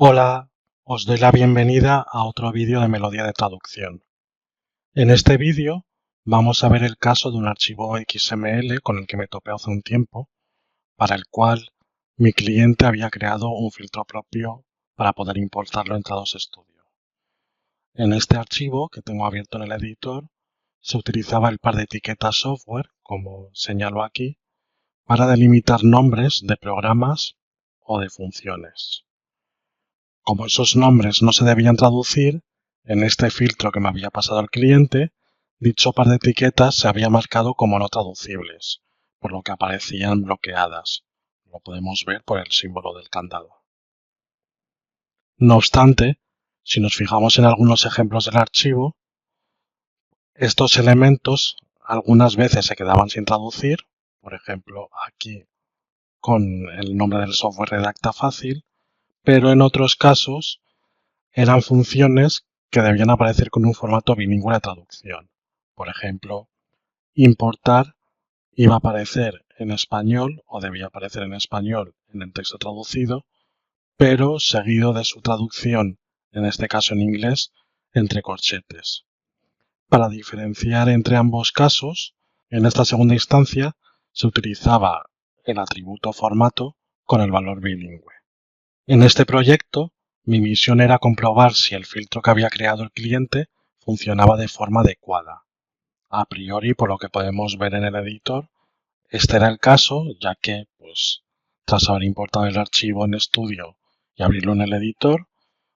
Hola, os doy la bienvenida a otro vídeo de Melodía de Traducción. En este vídeo vamos a ver el caso de un archivo XML con el que me topé hace un tiempo, para el cual mi cliente había creado un filtro propio para poder importarlo en Trados Studio. En este archivo que tengo abierto en el editor se utilizaba el par de etiquetas software, como señalo aquí, para delimitar nombres de programas o de funciones. Como esos nombres no se debían traducir, en este filtro que me había pasado el cliente, dicho par de etiquetas se había marcado como no traducibles, por lo que aparecían bloqueadas. Lo podemos ver por el símbolo del candado. No obstante, si nos fijamos en algunos ejemplos del archivo, estos elementos algunas veces se quedaban sin traducir, por ejemplo aquí con el nombre del software Redacta Fácil, pero en otros casos eran funciones que debían aparecer con un formato bilingüe de traducción. Por ejemplo, importar iba a aparecer en español o debía aparecer en español en el texto traducido, pero seguido de su traducción, en este caso en inglés, entre corchetes. Para diferenciar entre ambos casos, en esta segunda instancia se utilizaba el atributo formato con el valor bilingüe. En este proyecto, mi misión era comprobar si el filtro que había creado el cliente funcionaba de forma adecuada. A priori, por lo que podemos ver en el editor, este era el caso, ya que, tras haber importado el archivo en Studio y abrirlo en el editor,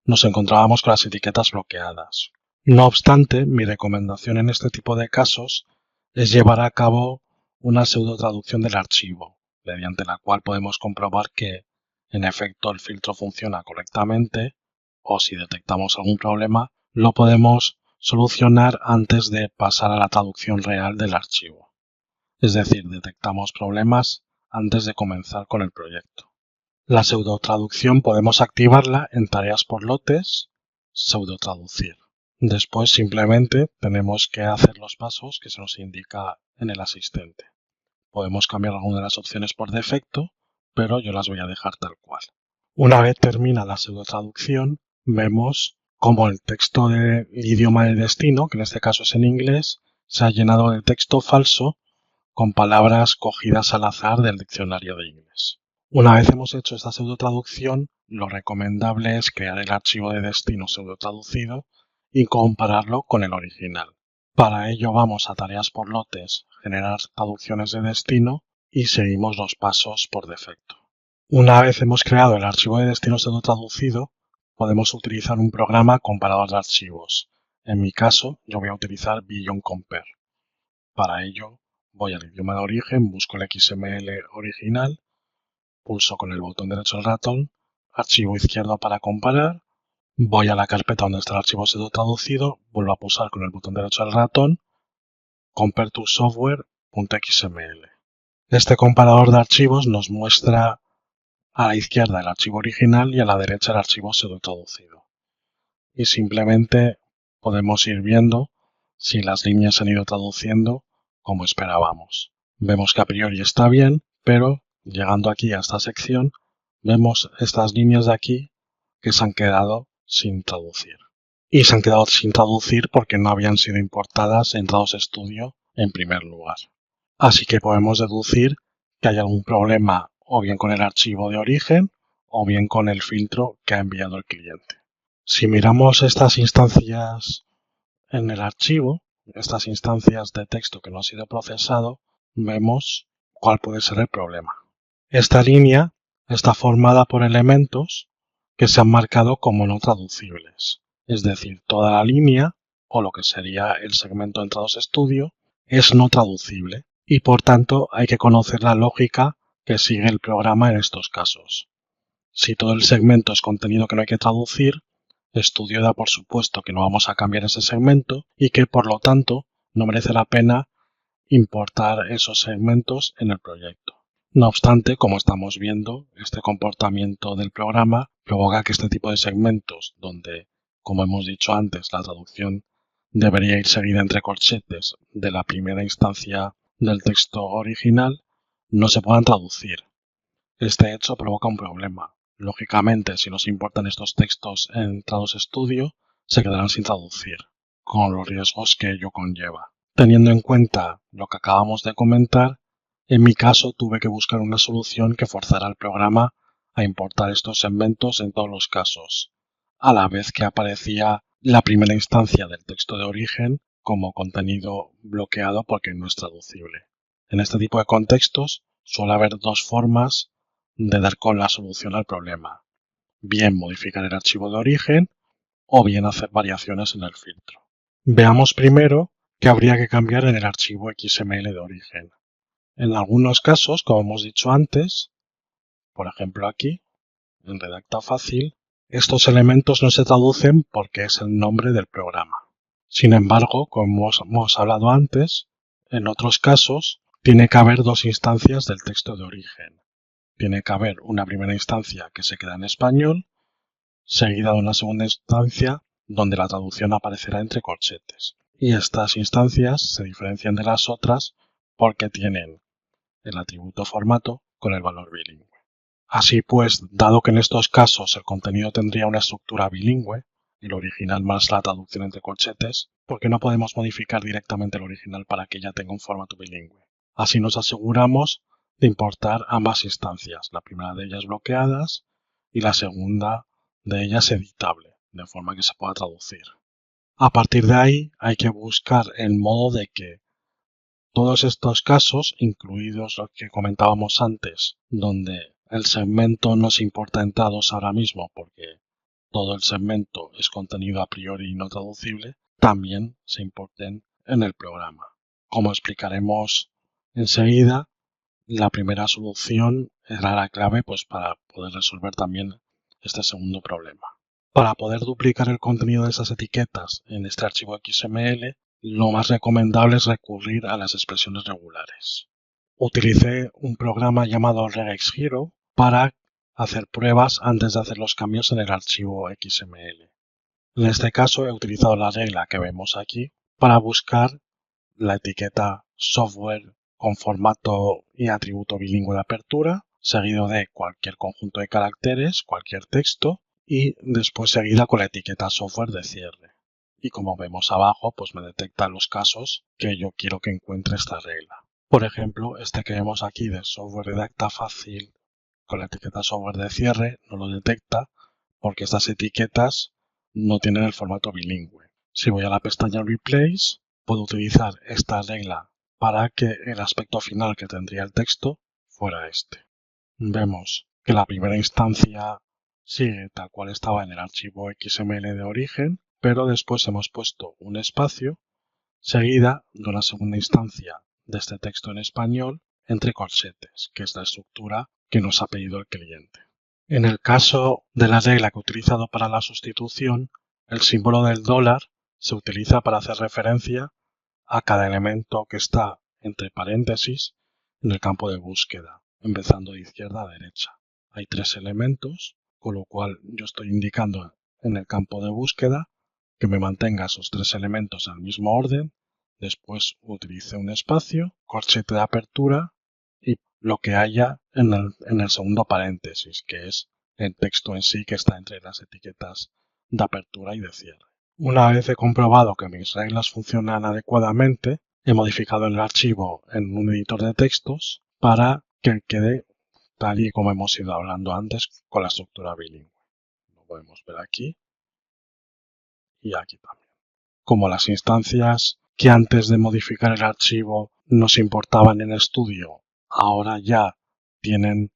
nos encontrábamos con las etiquetas bloqueadas. No obstante, mi recomendación en este tipo de casos es llevar a cabo una pseudo traducción del archivo, mediante la cual podemos comprobar que, en efecto, el filtro funciona correctamente o si detectamos algún problema, lo podemos solucionar antes de pasar a la traducción real del archivo. Es decir, detectamos problemas antes de comenzar con el proyecto. La pseudotraducción podemos activarla en tareas por lotes, pseudotraducir. Después simplemente tenemos que hacer los pasos que se nos indica en el asistente. Podemos cambiar alguna de las opciones por defecto, pero yo las voy a dejar tal cual. Una vez termina la pseudotraducción, vemos cómo el texto del idioma de destino, que en este caso es en inglés, se ha llenado de texto falso con palabras cogidas al azar del diccionario de inglés. Una vez hemos hecho esta pseudotraducción, lo recomendable es crear el archivo de destino pseudotraducido y compararlo con el original. Para ello vamos a tareas por lotes, generar traducciones de destino y seguimos los pasos por defecto. Una vez hemos creado el archivo de destino pseudotraducido, podemos utilizar un programa comparador de archivos. En mi caso, yo voy a utilizar Beyond Compare. Para ello, voy al idioma de origen, busco el XML original, pulso con el botón derecho del ratón, archivo izquierdo para comparar, voy a la carpeta donde está el archivo pseudotraducido, vuelvo a pulsar con el botón derecho del ratón, compare to software.xml. Este comparador de archivos nos muestra a la izquierda el archivo original y a la derecha el archivo pseudotraducido. Y simplemente podemos ir viendo si las líneas se han ido traduciendo como esperábamos. Vemos que a priori está bien, pero llegando aquí a esta sección, vemos estas líneas de aquí que se han quedado sin traducir. Y se han quedado sin traducir porque no habían sido importadas en Trados Studio en primer lugar. Así que podemos deducir que hay algún problema o bien con el archivo de origen o bien con el filtro que ha enviado el cliente. Si miramos estas instancias en el archivo, estas instancias de texto que no ha sido procesado, vemos cuál puede ser el problema. Esta línea está formada por elementos que se han marcado como no traducibles, es decir, toda la línea, o lo que sería el segmento de Trados Studio, es no traducible y por tanto hay que conocer la lógica que sigue el programa en estos casos. Si todo el segmento es contenido que no hay que traducir, Studio da por supuesto que no vamos a cambiar ese segmento y que por lo tanto no merece la pena importar esos segmentos en el proyecto. No obstante, como estamos viendo, este comportamiento del programa provoca que este tipo de segmentos, donde, como hemos dicho antes, la traducción debería ir seguida entre corchetes de la primera instancia del texto original, no se puedan traducir. Este hecho provoca un problema. Lógicamente, si nos importan estos textos en Trados Studio, se quedarán sin traducir, con los riesgos que ello conlleva. Teniendo en cuenta lo que acabamos de comentar, en mi caso tuve que buscar una solución que forzara al programa a importar estos segmentos en todos los casos, a la vez que aparecía la primera instancia del texto de origen como contenido bloqueado porque no es traducible. En este tipo de contextos suele haber dos formas de dar con la solución al problema, bien modificar el archivo de origen o bien hacer variaciones en el filtro. Veamos primero qué habría que cambiar en el archivo XML de origen. En algunos casos, como hemos dicho antes, por ejemplo aquí, en Redacta Fácil, estos elementos no se traducen porque es el nombre del programa. Sin embargo, como hemos hablado antes, en otros casos tiene que haber dos instancias del texto de origen. Tiene que haber una primera instancia que se queda en español, seguida de una segunda instancia donde la traducción aparecerá entre corchetes. Y estas instancias se diferencian de las otras porque tienen el atributo formato con el valor bilingüe. Así pues, dado que en estos casos el contenido tendría una estructura bilingüe, el original más la traducción entre corchetes, ¿por qué no podemos modificar directamente el original para que ya tenga un formato bilingüe? Así nos aseguramos de importar ambas instancias, la primera de ellas bloqueadas y la segunda de ellas editable, de forma que se pueda traducir. A partir de ahí hay que buscar el modo de que todos estos casos, incluidos los que comentábamos antes, donde el segmento no se importa en Trados ahora mismo porque todo el segmento es contenido a priori y no traducible, también se importen en el programa. Como explicaremos enseguida, la primera solución era la clave para poder resolver también este segundo problema. Para poder duplicar el contenido de esas etiquetas en este archivo XML, lo más recomendable es recurrir a las expresiones regulares. Utilicé un programa llamado Regex Hero para hacer pruebas antes de hacer los cambios en el archivo XML. En este caso he utilizado la regla que vemos aquí para buscar la etiqueta software con formato y atributo bilingüe de apertura, seguido de cualquier conjunto de caracteres, cualquier texto, y después seguida con la etiqueta software de cierre. Y como vemos abajo, pues me detecta los casos que yo quiero que encuentre esta regla. Por ejemplo, este que vemos aquí de software redacta fácil con la etiqueta software de cierre no lo detecta porque estas etiquetas no tienen el formato bilingüe. Si voy a la pestaña Replace, puedo utilizar esta regla para que el aspecto final que tendría el texto fuera este. Vemos que la primera instancia sigue tal cual estaba en el archivo XML de origen, pero después hemos puesto un espacio seguida de una segunda instancia de este texto en español entre corchetes, que es la estructura que nos ha pedido el cliente. En el caso de la regla que he utilizado para la sustitución, el símbolo del dólar se utiliza para hacer referencia a cada elemento que está entre paréntesis en el campo de búsqueda, empezando de izquierda a derecha. Hay 3 elementos, con lo cual yo estoy indicando en el campo de búsqueda que me mantenga esos 3 elementos en el mismo orden, después utilice un espacio, corchete de apertura y lo que haya en el segundo paréntesis, que es el texto en sí que está entre las etiquetas de apertura y de cierre. Una vez he comprobado que mis reglas funcionan adecuadamente, he modificado el archivo en un editor de textos para que quede tal y como hemos ido hablando antes con la estructura bilingüe. Lo podemos ver aquí y aquí también. Como las instancias que antes de modificar el archivo nos importaban en Studio, ahora ya tienen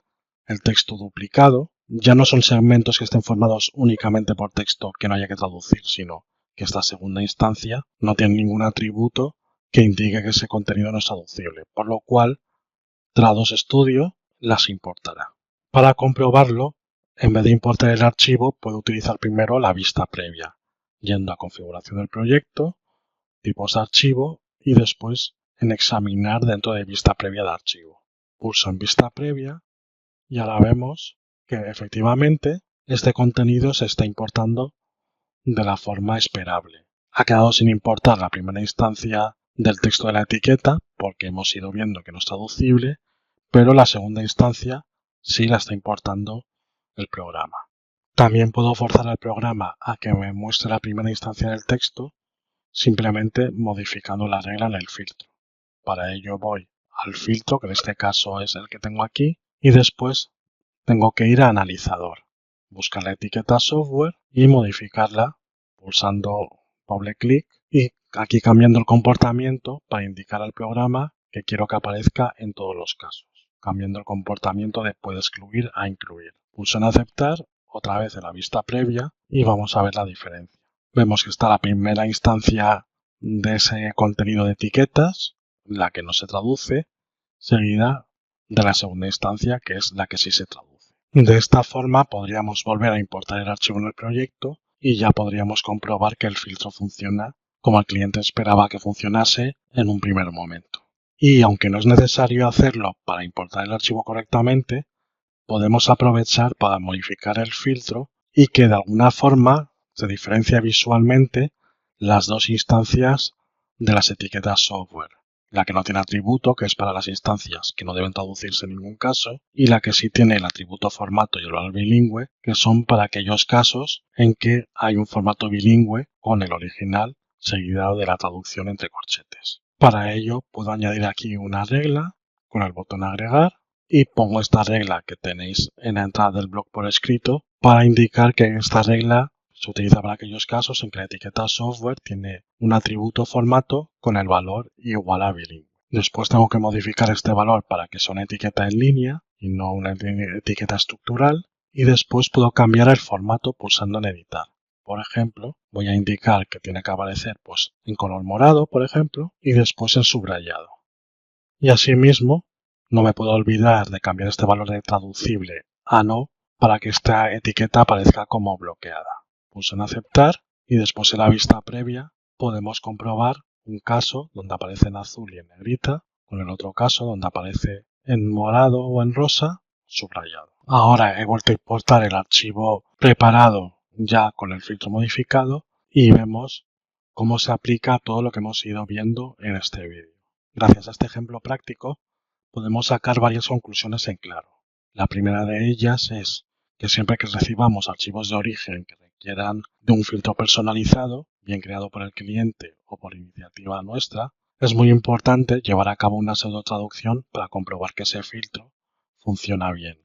el texto duplicado, ya no son segmentos que estén formados únicamente por texto que no haya que traducir, sino que esta segunda instancia no tiene ningún atributo que indique que ese contenido no es traducible, por lo cual Trados Studio las importará. Para comprobarlo, en vez de importar el archivo, puedo utilizar primero la vista previa, yendo a configuración del proyecto, tipos de archivo y después en examinar dentro de vista previa de archivo. Pulso en vista previa y ahora vemos que efectivamente este contenido se está importando de la forma esperable. Ha quedado sin importar la primera instancia del texto de la etiqueta porque hemos ido viendo que no es traducible, pero la segunda instancia sí la está importando el programa. También puedo forzar al programa a que me muestre la primera instancia del texto simplemente modificando la regla en el filtro. Para ello voy al filtro, que en este caso es el que tengo aquí, y después tengo que ir a analizador, buscar la etiqueta software y modificarla pulsando doble clic y aquí cambiando el comportamiento para indicar al programa que quiero que aparezca en todos los casos, cambiando el comportamiento de puede excluir a incluir. Pulso en aceptar, otra vez en la vista previa, y vamos a ver la diferencia. Vemos que está la primera instancia de ese contenido de etiquetas, la que no se traduce, seguida de la segunda instancia, que es la que sí se traduce. De esta forma podríamos volver a importar el archivo en el proyecto y ya podríamos comprobar que el filtro funciona como el cliente esperaba que funcionase en un primer momento. Y aunque no es necesario hacerlo para importar el archivo correctamente, podemos aprovechar para modificar el filtro y que de alguna forma se diferencia visualmente las dos instancias de las etiquetas software. La que no tiene atributo, que es para las instancias que no deben traducirse en ningún caso, y la que sí tiene el atributo formato y el valor bilingüe, que son para aquellos casos en que hay un formato bilingüe con el original seguido de la traducción entre corchetes. Para ello puedo añadir aquí una regla con el botón agregar y pongo esta regla que tenéis en la entrada del blog por escrito para indicar que esta regla se utiliza para aquellos casos en que la etiqueta software tiene un atributo formato con el valor igual a bilingüe. Después tengo que modificar este valor para que sea una etiqueta en línea y no una etiqueta estructural, y después puedo cambiar el formato pulsando en editar. Por ejemplo, voy a indicar que tiene que aparecer en color morado, por ejemplo, y después en subrayado. Y asimismo, no me puedo olvidar de cambiar este valor de traducible a no para que esta etiqueta aparezca como bloqueada. Pulso en aceptar y después en la vista previa podemos comprobar un caso donde aparece en azul y en negrita, con el otro caso donde aparece en morado o en rosa subrayado. Ahora he vuelto a importar el archivo preparado ya con el filtro modificado y vemos cómo se aplica todo lo que hemos ido viendo en este vídeo. Gracias a este ejemplo práctico podemos sacar varias conclusiones en claro. La primera de ellas es que siempre que recibamos archivos de origen que requieran de un filtro personalizado, bien creado por el cliente o por iniciativa nuestra, es muy importante llevar a cabo una pseudo-traducción para comprobar que ese filtro funciona bien.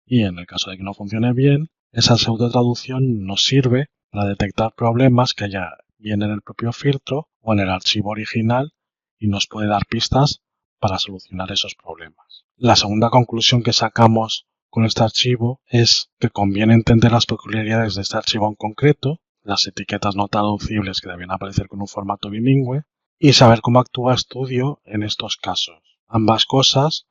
Y en el caso de que no funcione bien, esa pseudo-traducción nos sirve para detectar problemas que haya bien en el propio filtro o en el archivo original y nos puede dar pistas para solucionar esos problemas. La segunda conclusión que sacamos con este archivo es que conviene entender las peculiaridades de este archivo en concreto, las etiquetas no traducibles que deben aparecer con un formato bilingüe, y saber cómo actúa Studio en estos casos. Ambas cosas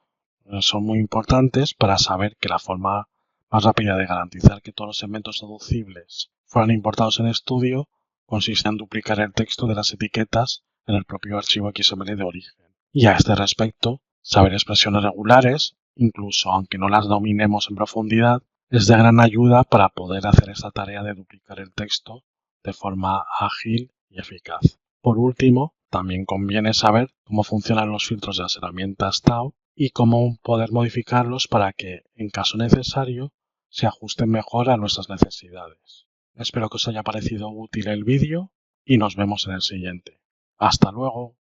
son muy importantes para saber que la forma más rápida de garantizar que todos los segmentos traducibles fueran importados en Studio consiste en duplicar el texto de las etiquetas en el propio archivo XML de origen. Y a este respecto, saber expresiones regulares, incluso aunque no las dominemos en profundidad, es de gran ayuda para poder hacer esta tarea de duplicar el texto de forma ágil y eficaz. Por último, también conviene saber cómo funcionan los filtros de las herramientas TAO y cómo poder modificarlos para que, en caso necesario, se ajusten mejor a nuestras necesidades. Espero que os haya parecido útil el vídeo y nos vemos en el siguiente. ¡Hasta luego!